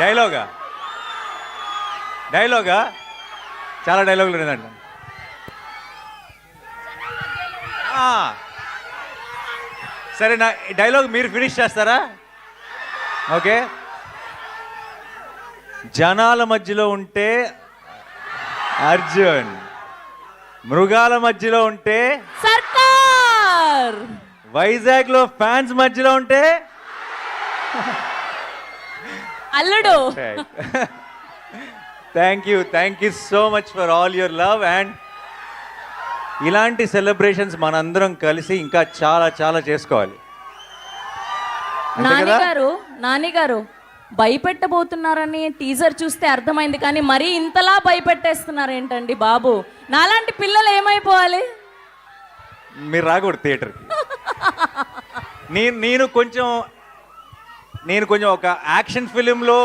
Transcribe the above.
డైలాగా డైలాగా చాలా డైలాగులు లేదండి. సరే, నా డైలాగ్ మీరు ఫినిష్ చేస్తారా? ఓకే. జనాల మధ్యలో ఉంటే అర్జున్, మృగాల మధ్యలో ఉంటే సర్కార్, వైజాగ్ లో ఫ్యాన్స్ మధ్యలో ఉంటే అల్లుడు. Thank you so much for all your love. And ఇలాంటి సెలబ్రేషన్స్ మనందరం కలిసి ఇంకా చాలా చాలా చేసుకోవాలి. అంతే కదా? నానిగారు భయపెట్టబోతున్నారని టీజర్ చూస్తే అర్థమైంది, కానీ మరీ ఇంతలా భయపెట్టేస్తున్నారు ఏంటండి బాబు? నాలాంటి పిల్లలు ఏమైపోవాలి? మీరు రాకూడదు థియేటర్కి. నేను కొంచెం ఒక యాక్షన్ ఫిలింలో